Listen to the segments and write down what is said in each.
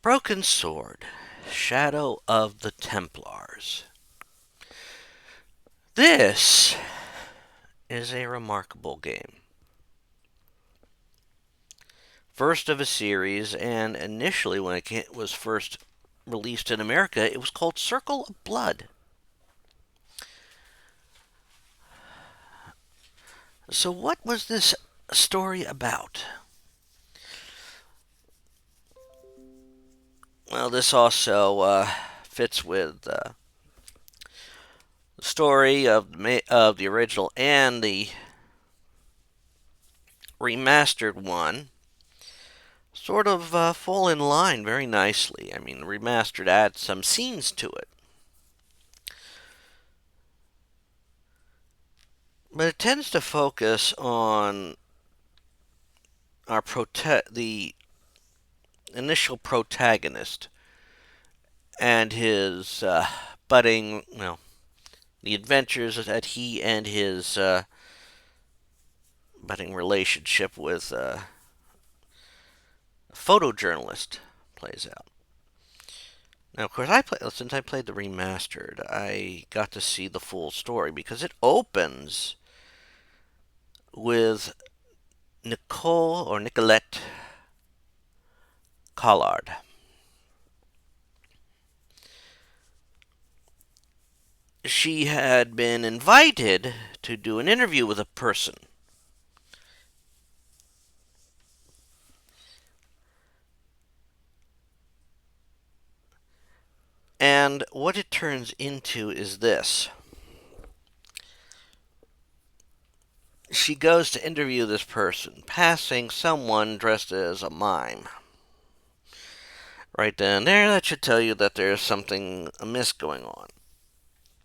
Broken Sword, Shadow of the Templars. This is a remarkable game. First of a series, and initially when it was first released in America, it was called Circle of Blood. So what was this story about? Well, this also fits with the story of the original and the remastered one. Sort of fall in line very nicely. I mean, the remastered adds some scenes to it. But it tends to focus on the initial protagonist and his budding, well, the adventures that he and his budding relationship with a photojournalist plays out. Now, of course, since I played the remastered, I got to see the full story because it opens with Nicolette Collard. She had been invited to do an interview with a person. And what it turns into is this. She goes to interview this person, passing someone dressed as a mime. Right then and there, that should tell you that there's something amiss going on.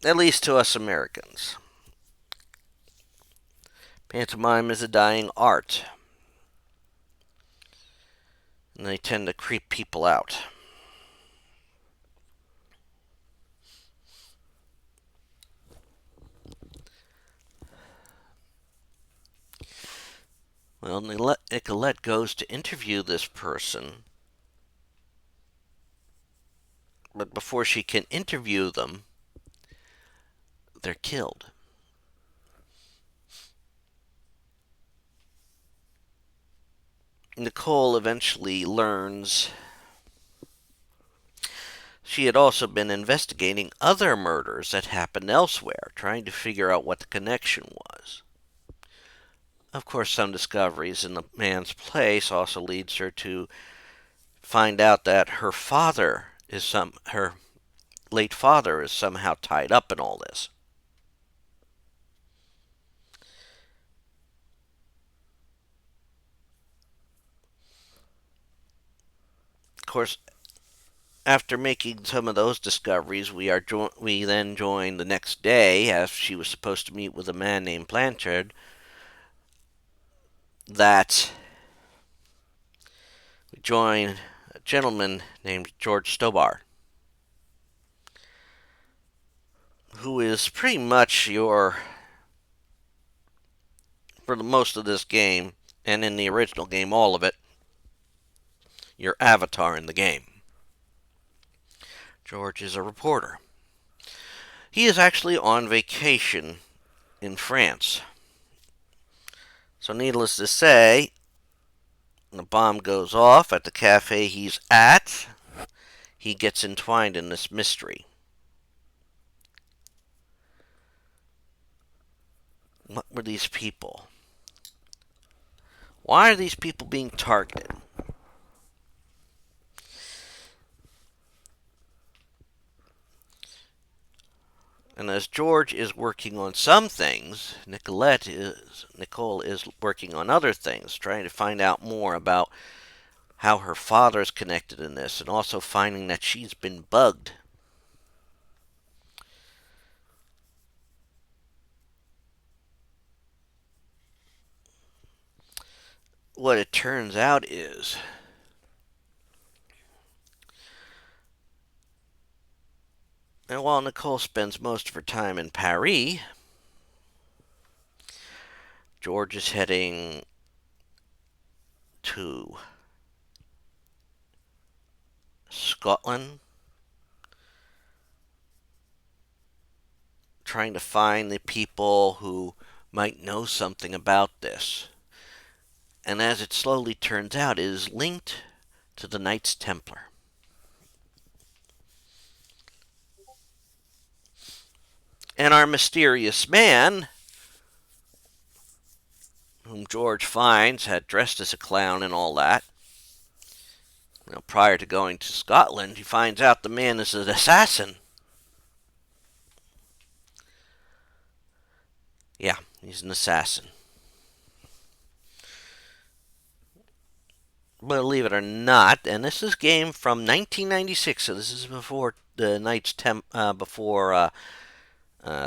At least to us Americans. Pantomime is a dying art. And they tend to creep people out. Well, Nicolette goes to interview this person, but before she can interview them, they're killed. Nicole eventually learns she had also been investigating other murders that happened elsewhere, trying to figure out what the connection was. Of course, some discoveries in the man's place also leads her to find out that her late father is somehow tied up in all this. Of course, after making some of those discoveries, we then join the next day, as she was supposed to meet with a man named Blanchard, that we join a gentleman named George Stobar, who is pretty much for the most of this game, and in the original game, all of it, your avatar in the game. George is a reporter. He is actually on vacation in France. So, needless to say, the bomb goes off at the cafe he's at. He gets entwined in this mystery. What were these people? Why are these people being targeted? And as George is working on some things, Nicole is working on other things, trying to find out more about how her father is connected in this, and also finding that she's been bugged. What it turns out is and while Nicole spends most of her time in Paris, George is heading to Scotland, trying to find the people who might know something about this. And as it slowly turns out, it is linked to the Knights Templar. And our mysterious man, whom George finds had dressed as a clown and all that, prior to going to Scotland, he finds out the man is an assassin. Yeah, he's an assassin. Believe it or not, and this is a game from 1996, so this is before the before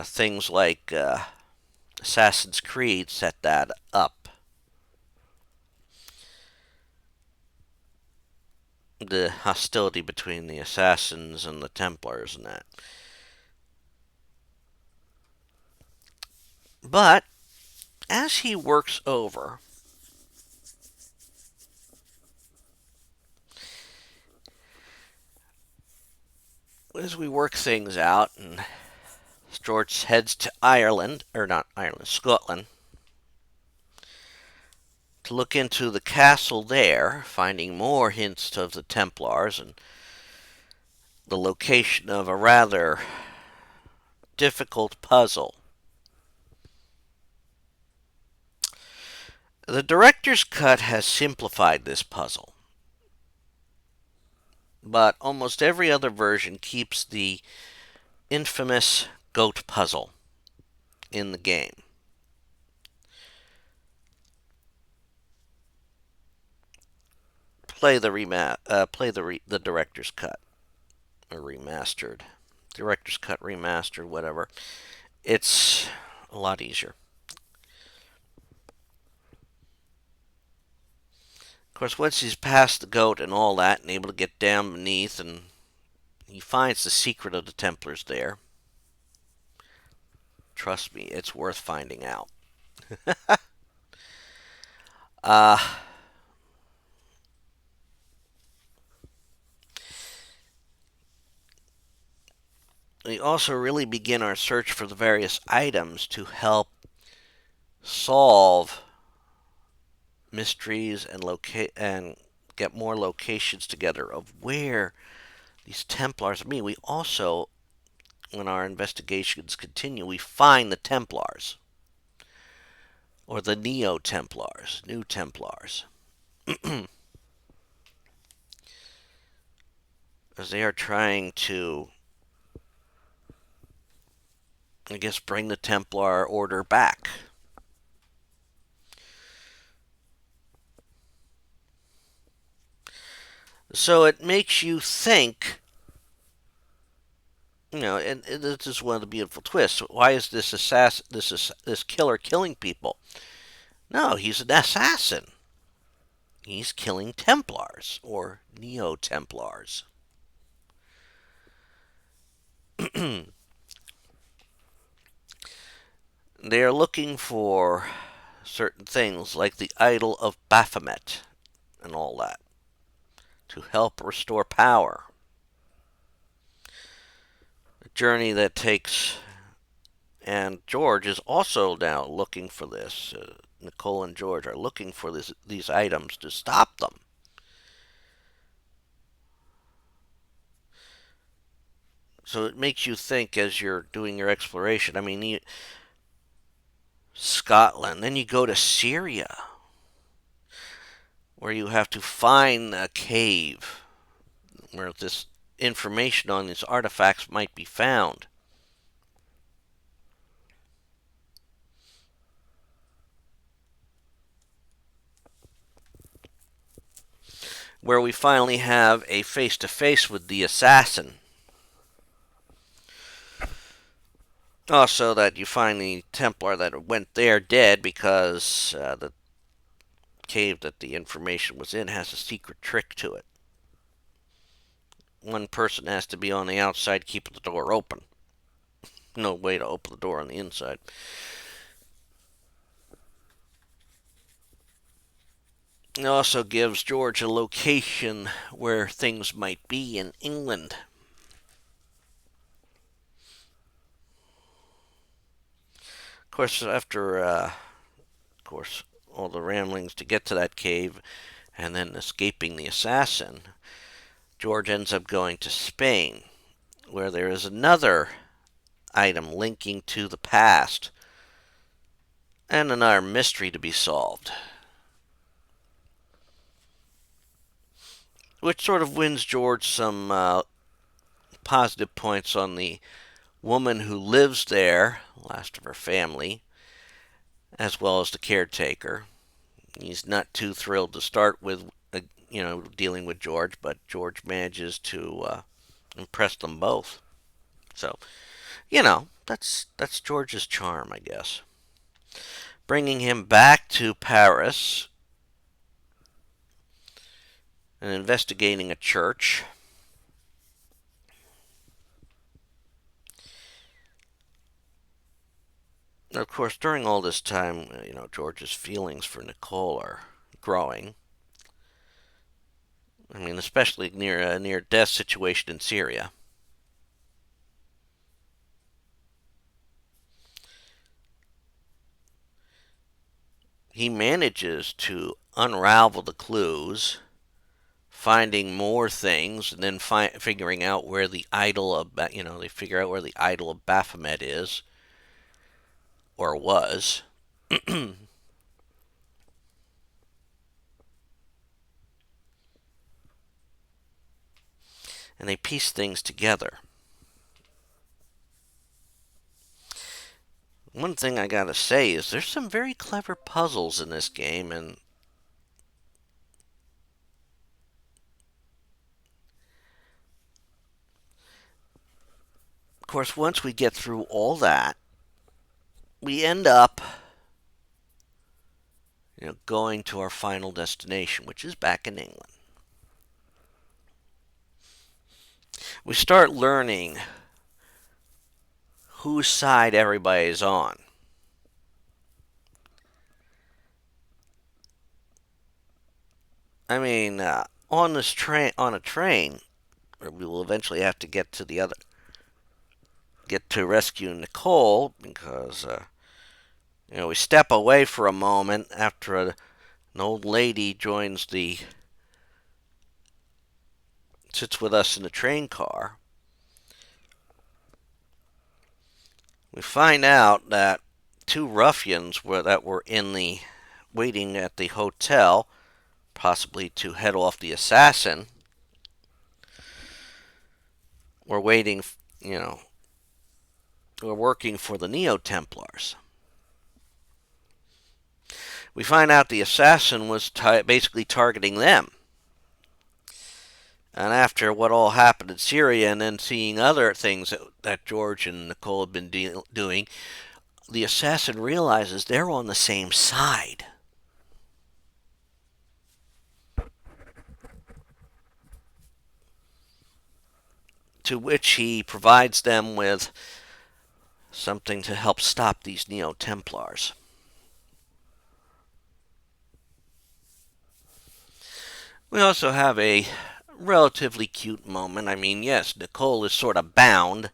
things like Assassin's Creed set that up. The hostility between the assassins and the Templars and that. But as he works over, as we work things out, and George heads to Ireland, or not Ireland, Scotland, to look into the castle there, finding more hints of the Templars and the location of a rather difficult puzzle. The director's cut has simplified this puzzle, but almost every other version keeps the infamous goat puzzle in the game. Play the director's cut, or remastered, director's cut remastered, whatever. It's a lot easier. Of course, once he's past the goat and all that, and able to get down beneath, and he finds the secret of the Templars there. Trust me, it's worth finding out. uh, we also really begin our search for the various items to help solve mysteries and get more locations together of where these Templars. We also, when our investigations continue, we find the Templars, or the Neo-Templars, New Templars, as they are trying to, I guess, bring the Templar order back. So it makes you think, and this is one of the beautiful twists. Why is this killer killing people? No, he's an assassin. He's killing Templars, or Neo-Templars. They are looking for certain things like the idol of Baphomet and all that to help restore power. A journey that takes, and George is also now looking for this. Nicole and George are looking for these items to stop them. So it makes you think as you're doing your exploration. Scotland, then you go to Syria, where you have to find a cave where this information on these artifacts might be found. Where we finally have a face-to-face with the assassin. Also, that you find the Templar that went there dead because the cave that the information was in has a secret trick to it. One person has to be on the outside keeping the door open. No way to open the door on the inside. It also gives George a location where things might be in England. Of course, after all the ramblings to get to that cave and then escaping the assassin, George ends up going to Spain, where there is another item linking to the past and another mystery to be solved, which sort of wins George some positive points on the woman who lives there, last of her family, as well as the caretaker. He's not too thrilled to start with, dealing with George, but George manages to impress them both. So, that's George's charm, I guess. Bringing him back to Paris and investigating a church. Of course, during all this time, George's feelings for Nicole are growing. I mean, especially near a near-death situation in Syria. He manages to unravel the clues, finding more things, and then figuring out where the idol of, they figure out where the idol of Baphomet is, or was. And they piece things together. One thing I gotta say is there's some very clever puzzles in this game, and of course, once we get through all that, we end up, going to our final destination, which is back in England. We start learning whose side everybody's on. I mean, on a train, where we will eventually have to get to rescue Nicole because we step away for a moment after an old lady sits with us in the train car. We find out that two ruffians that were waiting at the hotel, possibly to head off the assassin, were waiting, were working for the Neo-Templars. We find out the assassin was basically targeting them. And after what all happened in Syria and then seeing other things that George and Nicole have been doing, the assassin realizes they're on the same side. To which he provides them with something to help stop these Neo-Templars. We also have a relatively cute moment. I mean, yes, Nicole is sort of bound.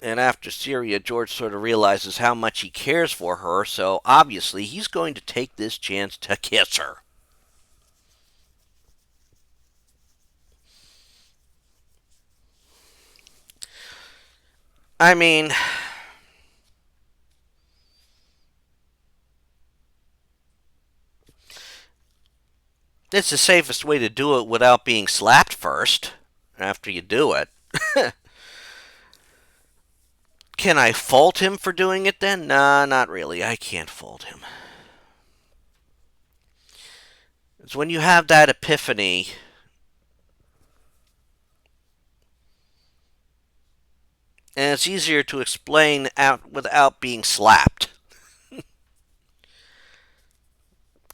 And after Syria, George sort of realizes how much he cares for her, so obviously he's going to take this chance to kiss her. I mean, it's the safest way to do it without being slapped first after you do it. Can I fault him for doing it then? Nah, not really. I can't fault him. It's when you have that epiphany, and it's easier to explain out without being slapped. Of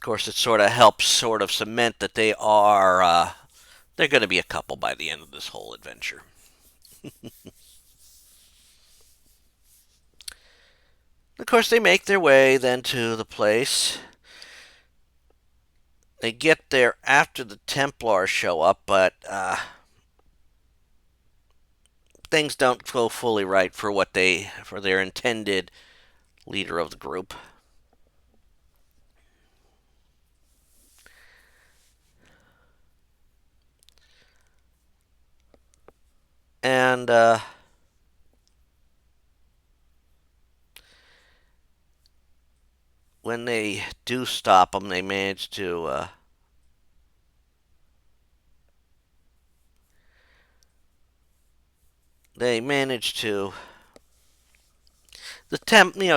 course, it sort of helps sort of cement that they're going to be a couple by the end of this whole adventure. Of course, they make their way then to the place. They get there after the Templars show up, but things don't go fully right for their intended leader of the group. And when they do stop them, they manage to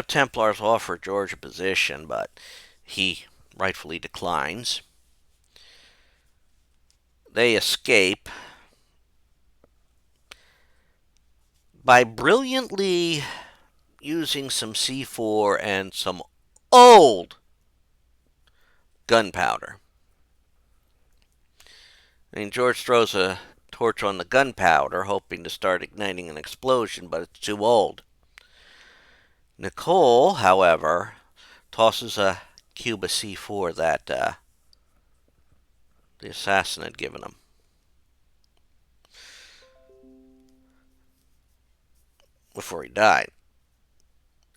Templars offer George a position, but he rightfully declines. They escape by brilliantly using some C4 and some old gunpowder. I mean, George throws a torch on the gunpowder, hoping to start igniting an explosion, but it's too old. Nicole, however, tosses a cube of C4 that the assassin had given him. Before he died.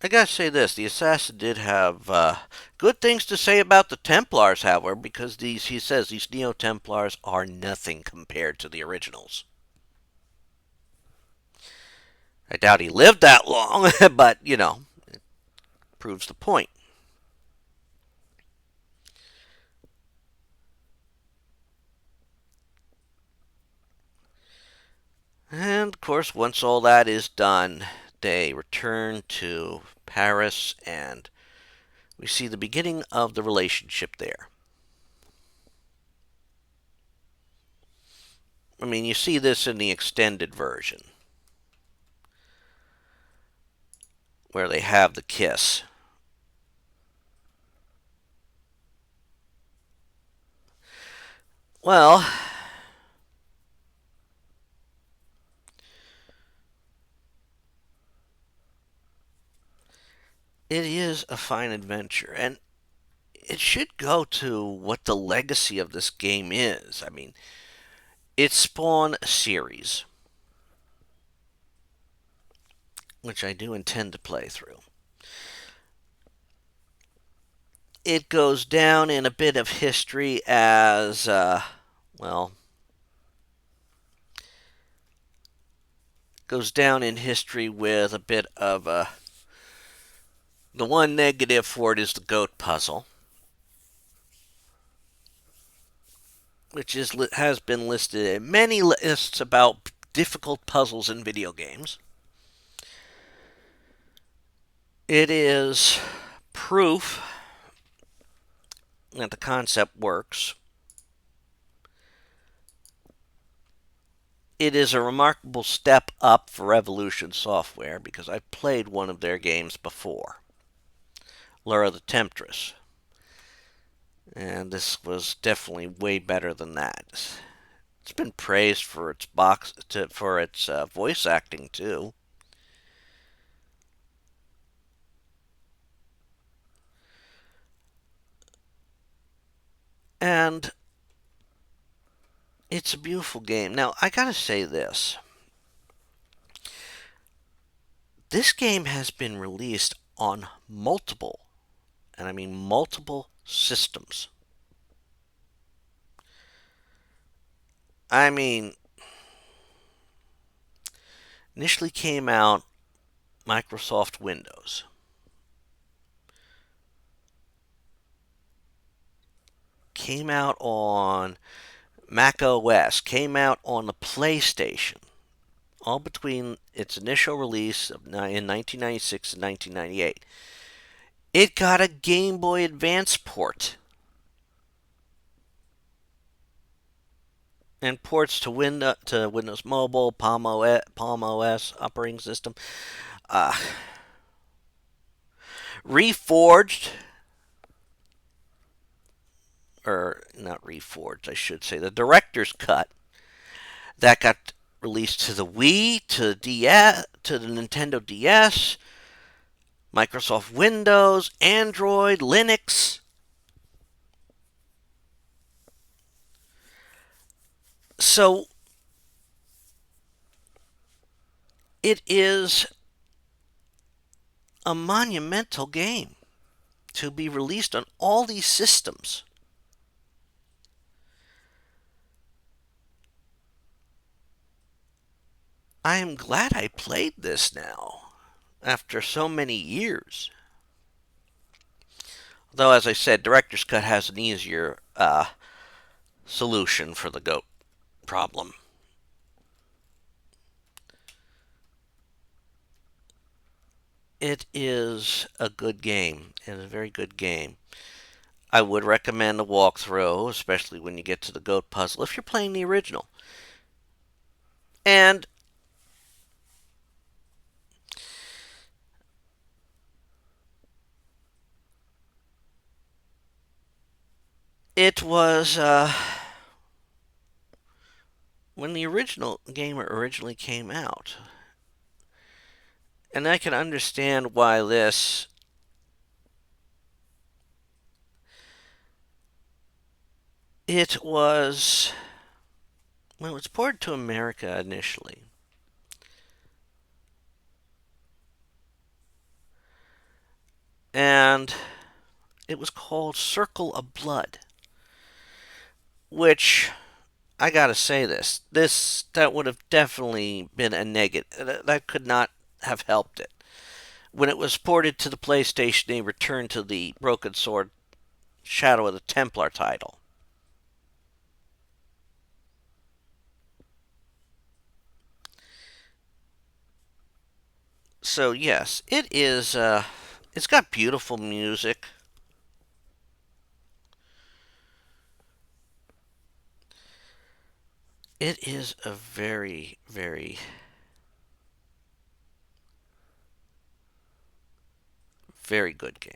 I gotta say this: the assassin did have good things to say about the Templars, however, because he says these Neo Templars are nothing compared to the originals. I doubt he lived that long, but it proves the point. And of course, once all that is done, they return to Paris, and we see the beginning of the relationship there. I mean, you see this in the extended version, where they have the kiss. Well, it is a fine adventure, and it should go to what the legacy of this game is. I mean, it spawned a series, which I do intend to play through. It goes down in a bit of history as, well, goes down in history with a bit of the one negative for it is the goat puzzle, which has been listed in many lists about difficult puzzles in video games. It is proof that the concept works. It is a remarkable step up for Revolution Software because I've played one of their games before, Laura the Temptress, and this was definitely way better than that. It's been praised for its voice acting too. And it's a beautiful game. Now, I gotta say this. This game has been released on multiple, and I mean multiple systems. I mean, initially came out Microsoft Windows. Came out on Mac OS. Came out on the PlayStation. All between its initial release in 1996 and 1998. It got a Game Boy Advance port. And ports to Windows Mobile, Palm OS operating system. Uh, Reforged, or not Reforged, I should say, the Director's Cut that got released to the Wii, to the DS, to the Nintendo DS, Microsoft Windows, Android, Linux. So it is a monumental game to be released on all these systems. I am glad I played this now after so many years. Though, as I said, Director's Cut has an easier solution for the goat problem. It is a good game. It is a very good game. I would recommend a walkthrough, especially when you get to the goat puzzle, if you're playing the original. And it was when the original game originally came out. And I can understand why this. It was. Well, it was ported to America initially. And it was called Circle of Blood. Which, I gotta say that would have definitely been a negative. That could not have helped it. When it was ported to the PlayStation, they returned to the Broken Sword Shadow of the Templar title. So yes, it is. It's got beautiful music. It is a very, very, very good game.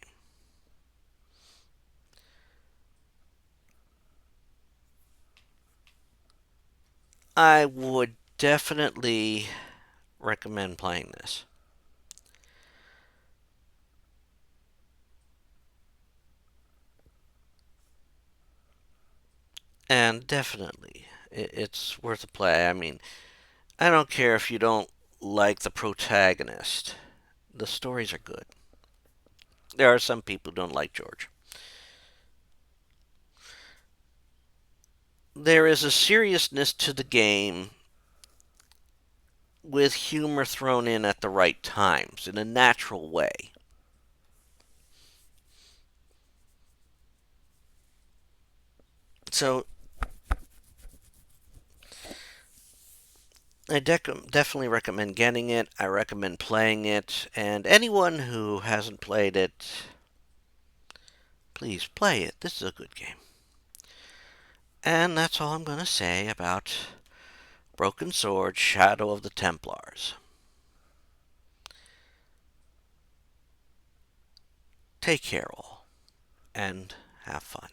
I would definitely recommend playing this. And definitely, it's worth a play. I mean, I don't care if you don't like the protagonist. The stories are good. There are some people who don't like George. There is a seriousness to the game with humor thrown in at the right times in a natural way. So I definitely recommend getting it. I recommend playing it. And anyone who hasn't played it, please play it. This is a good game. And that's all I'm going to say about Broken Sword Shadow of the Templars. Take care, all, and have fun.